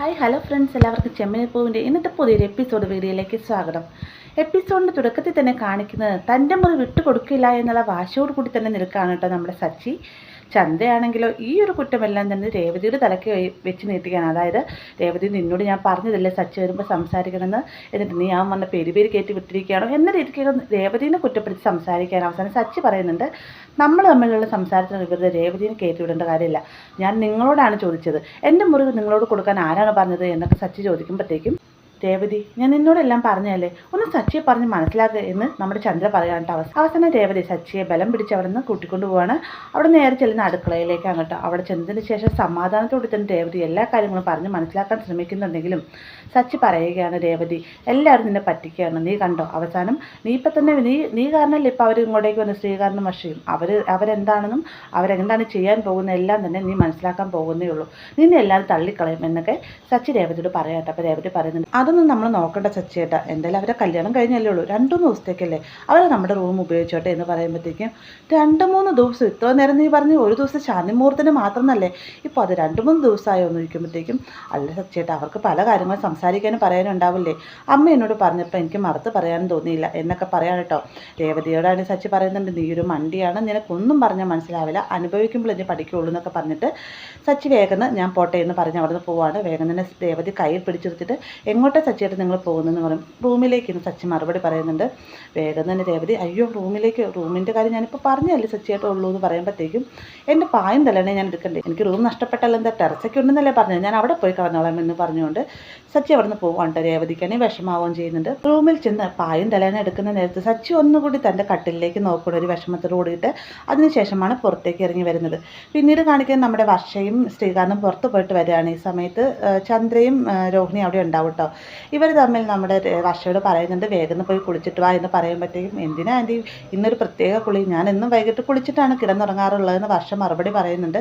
Hello friends, എല്ലാവർക്കും ചെമ്മീൻ പൂവിൻ്റെ ഇന്നത്തെ പുതിയൊരു എപ്പിസോഡ് വീഡിയോയിലേക്ക് സ്വാഗതം. എപ്പിസോഡിൻ്റെ തുടക്കത്തിൽ തന്നെ കാണിക്കുന്നത് തൻ്റെ മുറി വിട്ടുകൊടുക്കില്ല എന്നുള്ള വാശിയോട് കൂടി തന്നെ നിൽക്കുകയാണ് കേട്ടോ നമ്മുടെ സച്ചി. ചന്ദ്രയാണെങ്കിലോ ഈ ഒരു കുറ്റമെല്ലാം തന്നെ രേവതിയുടെ തലയ്ക്ക് വെച്ച് നീട്ടുകയാണ്. അതായത്, രേവതി നിന്നോട് ഞാൻ പറഞ്ഞതല്ലേ സച്ചി വരുമ്പോൾ സംസാരിക്കണമെന്ന്, എന്നിട്ട് നീ വന്ന പേര് കയറ്റി വിട്ടിരിക്കുകയാണോ എന്ന രീതിക്ക് രേവതിനെ കുറ്റപ്പെടുത്തി സംസാരിക്കാൻ അവസാനം സച്ചി പറയുന്നുണ്ട്, നമ്മൾ തമ്മിലുള്ള സംസാരത്തിന് ഇവരുടെ രേവതിനെ കയറ്റി വിടേണ്ട കാര്യമില്ല, ഞാൻ നിങ്ങളോടാണ് ചോദിച്ചത്, എൻ്റെ മുറി നിങ്ങളോട് കൊടുക്കാൻ ആരാണ് പറഞ്ഞത് എന്നൊക്കെ സച്ചി ചോദിക്കുമ്പോഴത്തേക്കും രേവതി, ഞാൻ നിന്നോടെല്ലാം പറഞ്ഞതല്ലേ, ഒന്ന് സച്ചിയെ പറഞ്ഞ് മനസ്സിലാക്കുക എന്ന് നമ്മുടെ ചന്ദ്ര പറയാനിട്ട് അവസാനം രേവതി സച്ചിയെ ബലം പിടിച്ച് അവിടെ നിന്ന് കൂട്ടിക്കൊണ്ടു പോവാണ്. അവിടെ നേരെ ചെല്ലുന്ന അടുക്കളയിലേക്ക് അങ്ങോട്ട് അവിടെ ചെന്നതിന് ശേഷം സമാധാനത്തോടെ തന്നെ രേവതി എല്ലാ കാര്യങ്ങളും പറഞ്ഞ് മനസ്സിലാക്കാൻ ശ്രമിക്കുന്നുണ്ടെങ്കിലും സച്ചി പറയുകയാണ്, രേവതി എല്ലാവരും നിന്നെ പറ്റിക്കുകയാണ്, നീ കണ്ടോ, അവസാനം നീ ഇപ്പം തന്നെ നീ കാരണമല്ലേ ഇപ്പം അവർ ഇങ്ങോട്ടേക്ക് വന്ന് ശ്രീകാരനും വർഷയും അവരെന്താണെന്നും അവരെന്താണ് ചെയ്യാൻ പോകുന്ന എല്ലാം തന്നെ നീ മനസ്സിലാക്കാൻ പോകുന്നേ ഉള്ളൂ, നിന്നെ എല്ലാവരും തള്ളിക്കളയും എന്നൊക്കെ സച്ചി രേവതിയോട് പറയാട്ടെ. അപ്പോൾ രേവതി പറയുന്നുണ്ട്, അതൊന്നും നമ്മൾ നോക്കേണ്ട സച്ചിയേട്ടാ, എന്തായാലും അവരെ കല്യാണം കഴിഞ്ഞല്ലേ ഉള്ളൂ, 2-3 ദിവസത്തേക്കല്ലേ, അവർ നമ്മുടെ റൂം ഉപയോഗിച്ചോട്ടെ എന്ന് പറയുമ്പോഴത്തേക്കും 2-3 ദിവസം, ഇത്ര നേരം നീ പറഞ്ഞു ഒരു ദിവസം ശാന്തിമുഹൂർത്തത്തിന് മാത്രമെന്നല്ലേ, ഇപ്പോൾ അത് 2-3 ദിവസമായോ എന്ന് ചോദിക്കുമ്പോഴത്തേക്കും, അല്ല സച്ചിയേട്ടാ, അവർക്ക് പല കാര്യങ്ങളും സംസാരിക്കാനും പറയാനും ഉണ്ടാവില്ലേ, അമ്മ എന്നോട് പറഞ്ഞപ്പോൾ എനിക്ക് മറുത്ത് പറയാനും തോന്നിയില്ല എന്നൊക്കെ പറയാൻ കേട്ടോ. രേവതിയോടാണ് സച്ചി പറയുന്നുണ്ട്, നീ ഒരു മണ്ടിയാണ്, നിനക്കൊന്നും പറഞ്ഞാൽ മനസ്സിലാവില്ല, അനുഭവിക്കുമ്പോൾ എന്നെ പഠിക്കുകയുള്ളൂ എന്നൊക്കെ പറഞ്ഞിട്ട് സച്ചി വേഗം ഞാൻ പോട്ടെ എന്ന് പറഞ്ഞ് അവിടെ നിന്ന് പോവാണ്. വേഗം തന്നെ രേവതി കയ്യിൽ പിടിച്ചെടുത്തിട്ട് എങ്ങോട്ടാ സച്ചിയായിട്ട് നിങ്ങൾ പോകുന്നതെന്ന് പറയും. റൂമിലേക്ക് ഇന്ന് സച്ചി മറുപടി പറയുന്നുണ്ട്. വേഗം തന്നെ രേവതി, അയ്യോ റൂമിൻ്റെ കാര്യം ഞാനിപ്പോൾ പറഞ്ഞല്ലേ സച്ചിയായിട്ട് ഉള്ളൂ എന്ന് പറയുമ്പോഴത്തേക്കും, എൻ്റെ പായം തലേണേ ഞാൻ എടുക്കണ്ടേ, എനിക്ക് റൂം നഷ്ടപ്പെട്ടല്ലോ, എന്താ ടെറസൊക്കെ ഉണ്ടെന്നല്ലേ പറഞ്ഞത്, ഞാൻ അവിടെ പോയി കളഞ്ഞോളാം എന്ന് പറഞ്ഞുകൊണ്ട് സച്ചി അവിടെ നിന്ന് പോവാണ്ട്. രേവതിക്കാണെങ്കിൽ വിഷമാവുകയും ചെയ്യുന്നുണ്ട്. റൂമിൽ ചെന്ന് പായം തലേണ എടുക്കുന്ന നേരത്ത് സച്ചി ഒന്നുകൂടി തൻ്റെ കട്ടിലേക്ക് നോക്കുന്ന ഒരു വിഷമത്തോട് കൂടിയിട്ട് അതിനുശേഷമാണ് പുറത്തേക്ക് ഇറങ്ങി വരുന്നത്. പിന്നീട് കാണിക്കാൻ നമ്മുടെ വർഷയും ശ്രീകാന്തും പുറത്ത് പോയിട്ട് വരികയാണ്. ഈ സമയത്ത് ചന്ദ്രയും രോഹിണി അവിടെ ഉണ്ടാവും കേട്ടോ. ഇവർ തമ്മിൽ നമ്മുടെ വർഷയോട് പറയുന്നുണ്ട്, വേഗം പോയി കുളിച്ചിട്ട് വാ എന്ന് പറയുമ്പോഴത്തേക്കും, എന്തിനാ ആൻറ്റി ഇന്നൊരു പ്രത്യേക കുളി, ഞാൻ എന്നും വൈകിട്ട് കുളിച്ചിട്ടാണ് കിടന്നുറങ്ങാറുള്ളതെന്ന് വർഷ മറുപടി പറയുന്നുണ്ട്.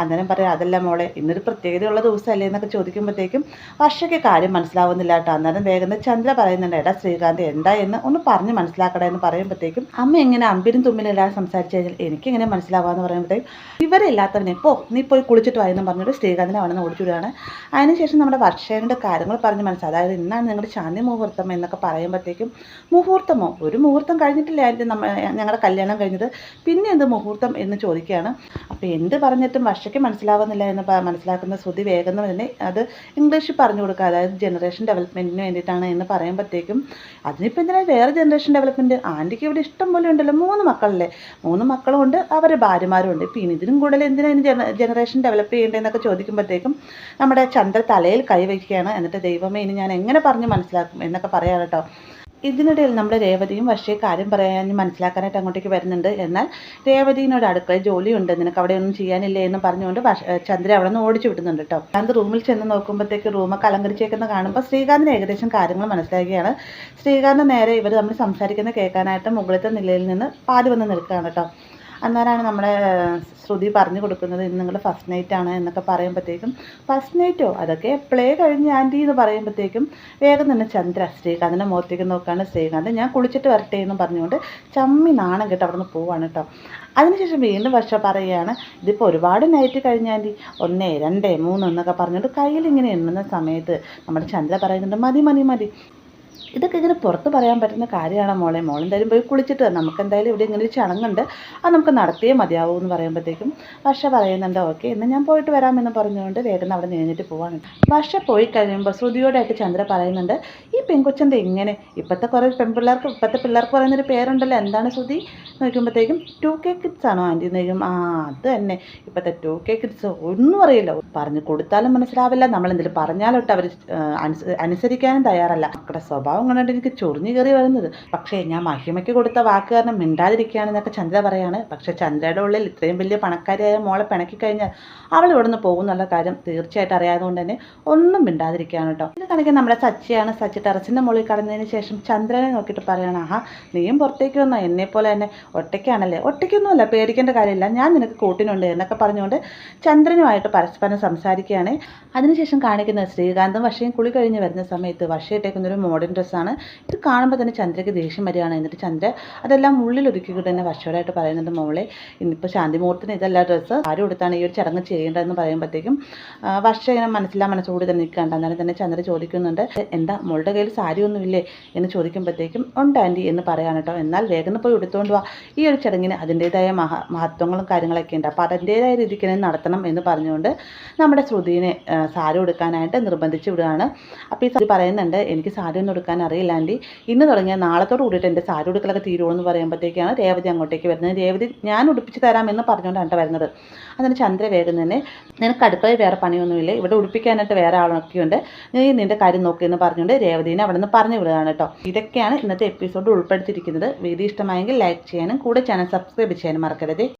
അന്നേരം പറയാം, അതല്ല മോളെ, ഇന്നൊരു പ്രത്യേകതയുള്ള ദിവസമല്ലേ എന്നൊക്കെ ചോദിക്കുമ്പോഴത്തേക്കും വർഷയ്ക്ക് കാര്യം മനസ്സിലാവുന്നില്ല കേട്ടോ. അന്നേരം വേഗം ചന്ദ്ര പറയുന്നുണ്ട്, എടാ ശ്രീകാന്ത് എന്താ എന്ന് ഒന്ന് പറഞ്ഞ് മനസ്സിലാക്കട എന്ന് പറയുമ്പോഴത്തേക്കും, അമ്മ എങ്ങനെ അമ്പിനും തുമ്പിനെല്ലാം സംസാരിച്ചു കഴിഞ്ഞാൽ എനിക്കെങ്ങനെ മനസ്സിലാവാന്ന് പറയുമ്പോഴത്തേക്കും, ഇവരില്ലാത്തവനെ നീ പോയി കുളിച്ചിട്ട് വായെന്ന് പറഞ്ഞിട്ട് ശ്രീകാന്തിനെ അവിടെ നിന്ന് ഓടിച്ചുവിടുകയാണ്. അതിനുശേഷം നമ്മുടെ വർഷയുടെ കാര്യങ്ങൾ പറഞ്ഞ് അതായത് ഇന്നാണ് നിങ്ങളുടെ ശാന്തി മുഹൂർത്തം എന്നൊക്കെ പറയുമ്പോഴത്തേക്കും, മുഹൂർത്തമോ, ഒരു മുഹൂർത്തം കഴിഞ്ഞിട്ടില്ല ആൻറ്റി ഞങ്ങളുടെ കല്യാണം കഴിഞ്ഞത്, പിന്നെ എന്ത് മുഹൂർത്തം എന്ന് ചോദിക്കുകയാണ്. അപ്പോൾ എന്ത് പറഞ്ഞിട്ടും വർഷയ്ക്ക് മനസ്സിലാവുന്നില്ല എന്ന് മനസ്സിലാക്കുന്ന ശ്രുതി വേഗം തന്നെ അത് ഇംഗ്ലീഷിൽ പറഞ്ഞു കൊടുക്കുക, അതായത് ജനറേഷൻ ഡെവലപ്മെൻറ്റിന് വേണ്ടിയിട്ടാണ് എന്ന് പറയുമ്പോഴത്തേക്കും, അതിനിപ്പോൾ എന്തിനാണ് വേറെ ജനറേഷൻ ഡെവലപ്മെൻറ്റ്, ആൻറ്റിക്ക് ഇവിടെ ഇഷ്ടം പോലെ ഉണ്ടല്ലോ, 3 മക്കളല്ലേ, 3 മക്കളും ഉണ്ട്, അവരുടെ ഭാര്യമാരും ഉണ്ട്, പിന്നെ ഇതിനും കൂടുതൽ എന്തിനാണ് ജനറേഷൻ ഡെവലപ്പ് ചെയ്യേണ്ടതെന്നൊക്കെ ചോദിക്കുമ്പോഴത്തേക്കും നമ്മുടെ ചന്ദ്ര തലയിൽ കൈവയ്ക്കുകയാണ്. എന്നിട്ട് ദൈവമേ, ഇനി ഞാൻ എങ്ങനെ പറഞ്ഞ് മനസ്സിലാക്കും എന്നൊക്കെ പറയാം കേട്ടോ. ഇതിനിടയിൽ നമ്മുടെ രേവതിയും വർഷയെ കാര്യം പറയാൻ മനസ്സിലാക്കാനായിട്ട് അങ്ങോട്ടേക്ക് വരുന്നുണ്ട്. എന്നാൽ രേവതിനോട് അടുക്കളയിൽ ജോലിയുണ്ട്, നിനക്ക് അവിടെ ഒന്നും ചെയ്യാനില്ലേ എന്ന് പറഞ്ഞുകൊണ്ട് ചന്ദ്ര അവിടെ നിന്ന് ഓടിച്ചു വിടുന്നുണ്ട് കേട്ടോ. അത് റൂമിൽ ചെന്ന് നോക്കുമ്പോഴത്തേക്ക് റൂമൊക്കെ അലങ്കരിച്ചേക്കുന്ന കാണുമ്പോൾ ശ്രീകാന്തിന് ഏകദേശം കാര്യങ്ങൾ മനസ്സിലാക്കുകയാണ്. ശ്രീകാന്ത് നേരെ ഇവർ തമ്മിൽ സംസാരിക്കുന്ന കേൾക്കാനായിട്ട് മുകളിലത്തെ നിലയിൽ നിന്ന് പാല് വന്ന് നിൽക്കുകയാണ് കേട്ടോ. അന്നേരമാണ് നമ്മുടെ ശ്രുതി പറഞ്ഞു കൊടുക്കുന്നത്, ഇന്ന് നിങ്ങൾ ഫസ്റ്റ് നൈറ്റ് ആണ് എന്നൊക്കെ പറയുമ്പോഴത്തേക്കും, ഫസ്റ്റ് നൈറ്റോ, അതൊക്കെ എപ്പോഴേ കഴിഞ്ഞ് ആൻറ്റി എന്ന് പറയുമ്പോഴത്തേക്കും വേഗം തന്നെ ചന്ദ്ര ശ്രീകാന്തിൻ്റെ മുഖത്തേക്ക് നോക്കുകയാണ്. ശ്രീകാന്ത് ഞാൻ കുളിച്ചിട്ട് വരട്ടെ എന്ന് പറഞ്ഞുകൊണ്ട് ചമ്മി നാണം കേട്ട് അവിടെ നിന്ന് പോവാണ് കേട്ടോ. അതിനുശേഷം വീണ്ടും വർഷ പറയുകയാണ്, ഇതിപ്പോൾ ഒരുപാട് നൈറ്റ് കഴിഞ്ഞ ആൻറ്റി, 1, 2, 3 എന്നൊക്കെ പറഞ്ഞുകൊണ്ട് കയ്യിൽ ഇങ്ങനെ എണ്ണുന്ന സമയത്ത് നമ്മുടെ ചന്ദ്ര പറയുന്നുണ്ട്, മതി, ഇതൊക്കെ ഇങ്ങനെ പുറത്ത് പറയാൻ പറ്റുന്ന കാര്യമാണ് മോളെ, മോളെന്തായാലും പോയി കുളിച്ചിട്ട് നമുക്ക് എന്തായാലും ഇവിടെ ഇങ്ങനെ ഒരു ചടങ്ങുണ്ട്, അത് നമുക്ക് നടത്തിയേ മതിയാവൂ എന്ന് പറയുമ്പോഴത്തേക്കും വർഷ പറയുന്നുണ്ട്, ഓക്കെ എന്നാൽ ഞാൻ പോയിട്ട് വരാമെന്ന് പറഞ്ഞുകൊണ്ട് വേഗം അവിടെ നീങ്ങിട്ട് പോവാണ്. വർഷ പോയി കഴിയുമ്പോൾ ശ്രുതിയോടായിട്ട് ചന്ദ്ര പറയുന്നുണ്ട്, ഈ പെൺകൊച്ചൻ്റെ ഇങ്ങനെ ഇപ്പോഴത്തെ പിള്ളേർക്ക് പറയുന്നൊരു പേരുണ്ടല്ലോ, എന്താണ് ശ്രുതി നോക്കുമ്പോഴത്തേക്കും 2K കിഡ്സ് ആണോ ആൻറ്റി എന്ന് ചോദിക്കും. അത് തന്നെ, ഇപ്പോഴത്തെ 2K കിഡ്സ് ഒന്നും അറിയില്ല, പറഞ്ഞു കൊടുത്താലും മനസ്സിലാവില്ല, നമ്മളെന്തെങ്കിലും പറഞ്ഞാലോട്ട് അവർ അനുസരിക്കാനും തയ്യാറല്ല, മക്കളുടെ സ്വഭാവം കണ്ടിട്ട് എനിക്ക് ചൊറിഞ്ഞു കയറി വരുന്നത്, പക്ഷേ ഞാൻ മഹിമയ്ക്ക് കൊടുത്ത വാക്ക് കാരണം മിണ്ടാതിരിക്കുകയാണെന്നൊക്കെ ചന്ദ്ര പറയാണ്. പക്ഷേ ചന്ദ്രയുടെ ഉള്ളിൽ ഇത്രയും വലിയ പണക്കാരിയായ മോളെ പിണക്കി കഴിഞ്ഞാൽ അവൾ ഇവിടെ നിന്ന് പോകുന്നുള്ള കാര്യം തീർച്ചയായിട്ടും അറിയാതുകൊണ്ട് തന്നെ ഒന്നും മിണ്ടാതിരിക്കുകയാണ് കേട്ടോ. ഇത് കാണിക്കാൻ നമ്മുടെ സച്ചി ടെറസിൻ്റെ മുകളിൽ കടന്നതിന് ശേഷം ചന്ദ്രനെ നോക്കിയിട്ട് പറയണം, നീയും പുറത്തേക്ക് വന്നോ, എന്നെപ്പോലെ തന്നെ ഒറ്റയ്ക്കാണല്ലേ? ഒറ്റയ്ക്കൊന്നുമല്ല, പേടിക്കേണ്ട കാര്യമില്ല, ഞാൻ നിനക്ക് കൂട്ടിനുണ്ട് എന്നൊക്കെ പറഞ്ഞുകൊണ്ട് ചന്ദ്രനുമായിട്ട് പരസ്പരം സംസാരിക്കുകയാണ്. അതിനുശേഷം കാണിക്കുന്നത് ശ്രീകാന്തും വർഷയും കുളി കഴിഞ്ഞ് വരുന്ന സമയത്ത് വർഷ ഇട്ടേക്കുന്നൊരു മോഡേൺ ഡ്രസ്സാണ്. ഇത് കാണുമ്പോൾ തന്നെ ചന്ദ്രയ്ക്ക് ദേഷ്യം വരികയാണ്. എന്നിട്ട് ചന്ദ്ര അതെല്ലാം ഉള്ളിലൊതുക്കിയിട്ട് തന്നെ വർഷയോടായിട്ട് പറയുന്നുണ്ട്, മോളെ ഇന്നിപ്പോൾ ശാന്തിമുഹൂർത്തത്തിന് ഇതല്ല ഡ്രസ്സ്, ആരും കൊടുത്താണ് ഈ ഒരു ചടങ്ങ് ചെയ്യേണ്ടതെന്ന് പറയുമ്പോഴത്തേക്കും വർഷ ഇങ്ങനെ മനസ്സിലാമനസ്സോടി തന്നെ നിൽക്കേണ്ട. അന്നേരം തന്നെ ചന്ദ്ര ചോദിക്കുന്നുണ്ട്, എന്താ മോളുടെ കയ്യിൽ സാരിയൊന്നുമില്ലേ എന്ന് ചോദിക്കുമ്പോഴത്തേക്കും ഉണ്ട് ആൻറ്റി എന്ന് പറയാൻ കേട്ടോ. എന്നാൽ വേഗം പോയി എടുത്തുകൊണ്ട് വാ, ഈ ഒരു ചടങ്ങിന് അതിൻ്റേതായ മഹത്വങ്ങളും കാര്യങ്ങളൊക്കെ ഉണ്ട്, അപ്പോൾ അതിൻ്റേതായ രീതിക്ക് തന്നെ നടത്തണം എന്ന് പറഞ്ഞുകൊണ്ട് നമ്മുടെ ശ്രുതിനെ സാരി ഉടുക്കാനായിട്ട് നിർബന്ധിച്ച് വിടുകയാണ്. അപ്പോൾ ഈ സാരി പറയുന്നുണ്ട്, എനിക്ക് സാരി ഒന്നും ഉടുക്കാൻ അറിയില്ല ആൻറ്റി, ഇന്ന് തുടങ്ങിയ നാളത്തോട് കൂടിയിട്ട് എൻ്റെ സാരി ഉടുക്കലൊക്കെ തീരുമെന്ന് പറയുമ്പോഴത്തേക്കാണ് രേവതി അങ്ങോട്ടേക്ക് വരുന്നത്. രേവതി ഞാൻ ഉടുപ്പിച്ച് തരാമെന്ന് പറഞ്ഞുകൊണ്ടാണ് വരുന്നത്. അതിന് ചന്ദ്ര വേഗം തന്നെ, നിനക്ക് അടുക്കളയിൽ വേറെ പണിയൊന്നുമില്ലേ, ഇവിടെ ഉടുപ്പിക്കാനായിട്ട് വേറെ ആളൊക്കെയുണ്ട്, നീ നിൻ്റെ കാര്യം നോക്കിയെന്ന് പറഞ്ഞുകൊണ്ട് രേവതിനെ അവിടെ നിന്ന് പറഞ്ഞു വിടുകയാണ് കേട്ടോ. ഇതൊക്കെയാണ് ഇന്നത്തെ എപ്പിസോഡ് ഉൾപ്പെടുത്തിയിരിക്കുന്നത്. വീഡിയോ ഇഷ്ടമായെങ്കിൽ ലൈക്ക് ചെയ്യാനും കൂടെ ചാനൽ സബ്സ്ക്രൈബ് ചെയ്യാനും മറക്കരുത്.